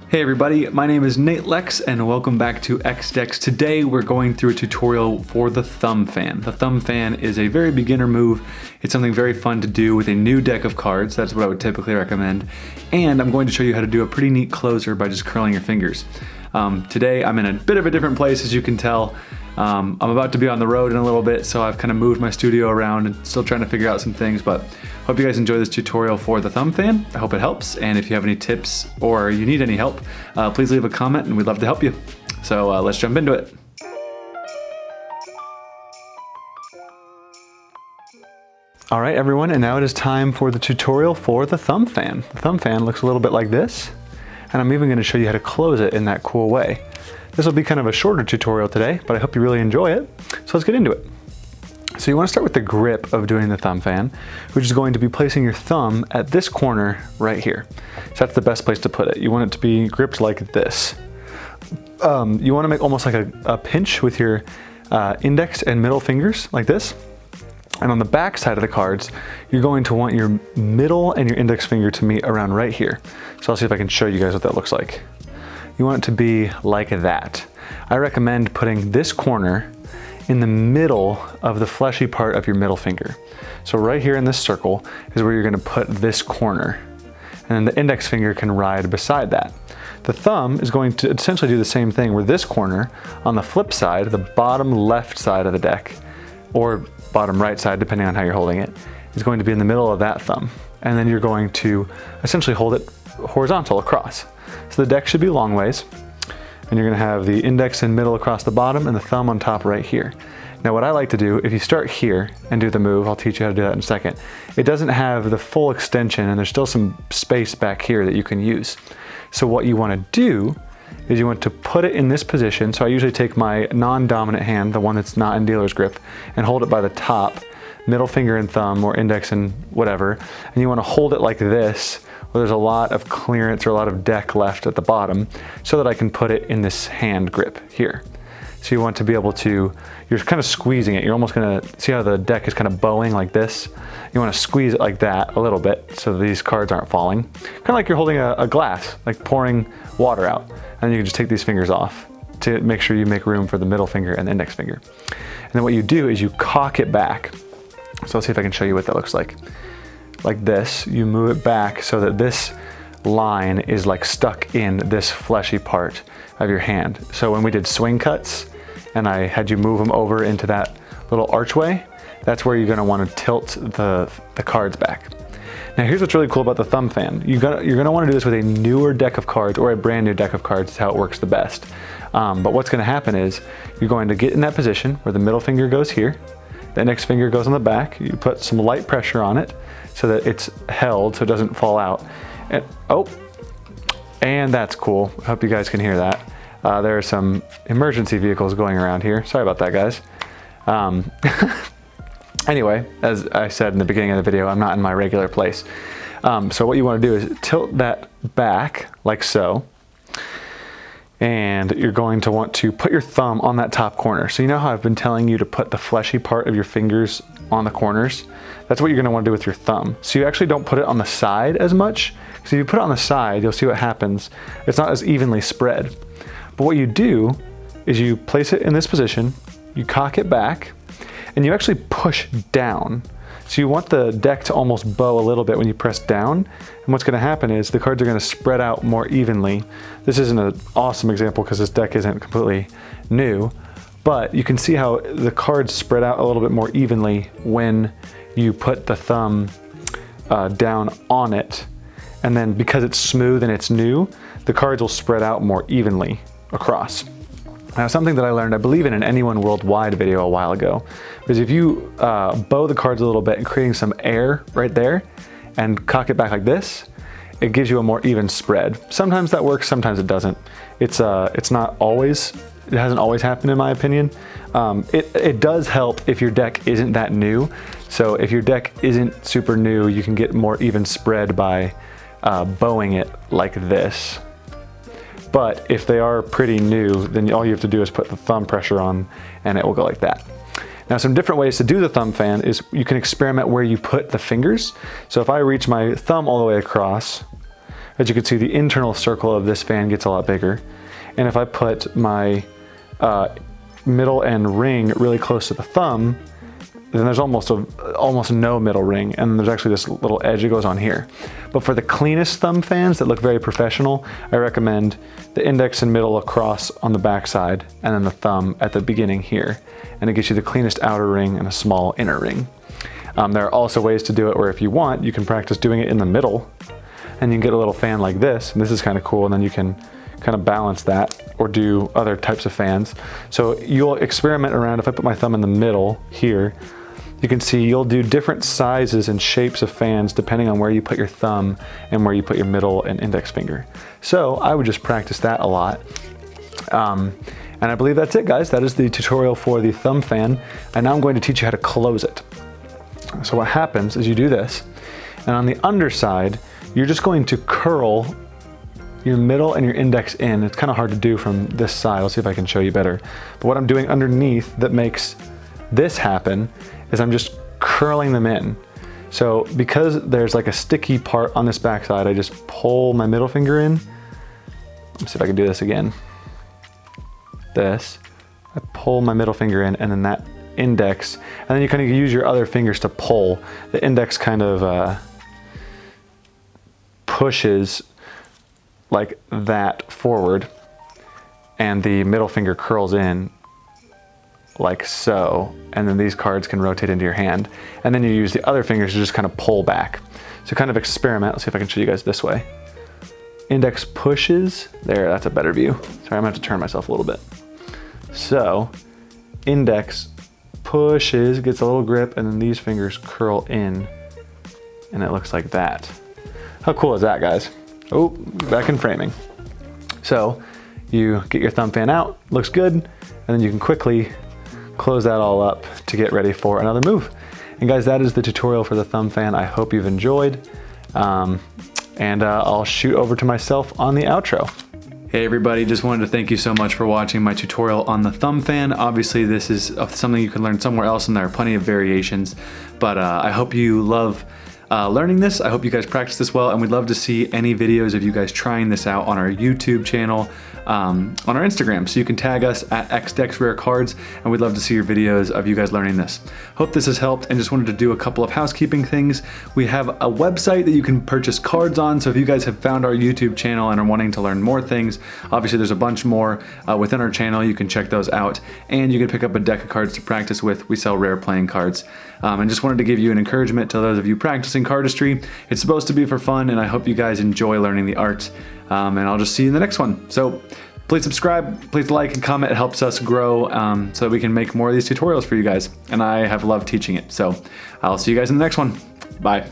Hey everybody, my name is Nate Lex and welcome back to XDex. Today we're going through a tutorial for the thumb fan. The thumb fan is a very beginner move. It's something very fun to do with a new deck of cards. That's what I would typically recommend. And I'm going to show you how to do a pretty neat closer by just curling your fingers. Today I'm in a bit of a different place, as you can tell. I'm about to be on the road in a little bit, so I've kind of moved my studio around and still trying to figure out some things, but hope you guys enjoy this tutorial for the thumb fan. I hope it helps, and if you have any tips or you need any help, please leave a comment and we'd love to help you. So let's jump into it. All right, everyone, and now it is time for the tutorial for the thumb fan. The thumb fan looks a little bit like this, and I'm even going to show you how to close it in that cool way. This will be kind of a shorter tutorial today, but I hope you really enjoy it. So let's get into it. So you want to start with the grip of doing the thumb fan, which is going to be placing your thumb at this corner right here. So that's the best place to put it. You want it to be gripped like this. You want to make almost like a pinch with your index and middle fingers like this. And on the back side of the cards, you're going to want your middle and your index finger to meet around right here. So I'll see if I can show you guys what that looks like. You want it to be like that. I recommend putting this corner in the middle of the fleshy part of your middle finger. So right here in this circle is where you're gonna put this corner. And then the index finger can ride beside that. The thumb is going to essentially do the same thing, where this corner on the flip side, the bottom left side of the deck, or bottom right side, depending on how you're holding it, is going to be in the middle of that thumb. And then you're going to essentially hold it horizontal across. So the deck should be long ways, and you're gonna have the index and middle across the bottom and the thumb on top right here. Now what I like to do, if you start here and do the move, I'll teach you how to do that in a second, it doesn't have the full extension and there's still some space back here that you can use. So what you wanna do is you want to put it in this position. So I usually take my non-dominant hand, the one that's not in dealer's grip, and hold it by the top, middle finger and thumb, or index and whatever, and you wanna hold it like this, where there's a lot of clearance or a lot of deck left at the bottom, so that I can put it in this hand grip here. So you want to be able to, you're kind of squeezing it. You're almost gonna, see how the deck is kind of bowing like this? You wanna squeeze it like that a little bit so these cards aren't falling. Kind of like you're holding a glass, like pouring water out. And you can just take these fingers off to make sure you make room for the middle finger and the index finger. And then what you do is you cock it back. So let's see if I can show you what that looks like. Like this, you move it back so that this line is like stuck in this fleshy part of your hand. So when we did swing cuts and I had you move them over into that little archway, that's where you're gonna wanna tilt the cards back. Now here's what's really cool about the thumb fan. You're gonna wanna do this with a newer deck of cards or a brand new deck of cards. Is how it works the best. But what's gonna happen is you're going to get in that position where the middle finger goes here, the index finger goes on the back, you put some light pressure on it so that it's held so it doesn't fall out. And, oh, and that's cool. I hope you guys can hear that. There are some emergency vehicles going around here. Sorry about that, guys. Anyway, as I said in the beginning of the video, I'm not in my regular place. So what you want to do is tilt that back like so. And you're going to want to put your thumb on that top corner. So you know how I've been telling you to put the fleshy part of your fingers on the corners? That's what you're gonna want to do with your thumb. So you actually don't put it on the side as much, because if you put it on the side, you'll see what happens. It's not as evenly spread. But what you do is you place it in this position, you cock it back, and you actually push down. So you want the deck to almost bow a little bit when you press down. And what's gonna happen is the cards are gonna spread out more evenly. This isn't an awesome example because this deck isn't completely new, but you can see how the cards spread out a little bit more evenly when you put the thumb down on it. And then because it's smooth and it's new, the cards will spread out more evenly across. Now, something that I learned, I believe in an Anyone Worldwide video a while ago, is if you bow the cards a little bit and creating some air right there and cock it back like this, it gives you a more even spread. Sometimes that works, sometimes it doesn't. It's not always, it hasn't always happened in my opinion. It does help if your deck isn't that new. So if your deck isn't super new, you can get more even spread by bowing it like this. But if they are pretty new, then all you have to do is put the thumb pressure on and it will go like that. Now, some different ways to do the thumb fan is you can experiment where you put the fingers. So if I reach my thumb all the way across, as you can see, the internal circle of this fan gets a lot bigger. And if I put my middle and ring really close to the thumb, then there's almost no middle ring, and there's actually this little edge that goes on here. But for the cleanest thumb fans that look very professional, I recommend the index and middle across on the back side, and then the thumb at the beginning here. And it gives you the cleanest outer ring and a small inner ring. There are also ways to do it where if you want, you can practice doing it in the middle, and you can get a little fan like this, and this is kind of cool, and then you can kind of balance that or do other types of fans. So you'll experiment around. If I put my thumb in the middle here, you can see you'll do different sizes and shapes of fans depending on where you put your thumb and where you put your middle and index finger. So I would just practice that a lot. And I believe that's it, guys. That is the tutorial for the thumb fan. And now I'm going to teach you how to close it. So what happens is you do this, and on the underside, you're just going to curl your middle and your index in. It's kind of hard to do from this side. Let's see if I can show you better. But what I'm doing underneath that makes this happen is I'm just curling them in. So because there's like a sticky part on this back side, I just pull my middle finger in. Let's see if I can do this again. This, I pull my middle finger in, and then that index, and then you kind of use your other fingers to pull. The index kind of pushes like that forward, and the middle finger curls in like so, and then these cards can rotate into your hand, and then you use the other fingers to just kind of pull back. So kind of experiment. Let's see if I can show you guys this way. Index pushes, there, that's a better view. Sorry, I'm gonna have to turn myself a little bit. So index pushes, gets a little grip, and then these fingers curl in, and it looks like that. How cool is that, guys? Oh, back in framing. So you get your thumb fan out, looks good, and then you can quickly close that all up to get ready for another move. And guys, that is the tutorial for the thumb fan. I hope you've enjoyed. I'll shoot over to myself on the outro. Hey everybody, just wanted to thank you so much for watching my tutorial on the thumb fan. Obviously this is something you can learn somewhere else, and there are plenty of variations, but I hope you love learning this. I hope you guys practice this well, and we'd love to see any videos of you guys trying this out on our YouTube channel, on our Instagram. So you can tag us at xdexrarecards, and we'd love to see your videos of you guys learning this. Hope this has helped, and just wanted to do a couple of housekeeping things. We have a website that you can purchase cards on, so if you guys have found our YouTube channel and are wanting to learn more things, obviously there's a bunch more within our channel. You can check those out, and you can pick up a deck of cards to practice with. We sell rare playing cards. And just wanted to give you an encouragement to those of you practicing cardistry. It's supposed to be for fun, and I hope you guys enjoy learning the art. And I'll just see you in the next one. So please subscribe, please like and comment. It helps us grow so that we can make more of these tutorials for you guys. And I have loved teaching it. So I'll see you guys in the next one. Bye.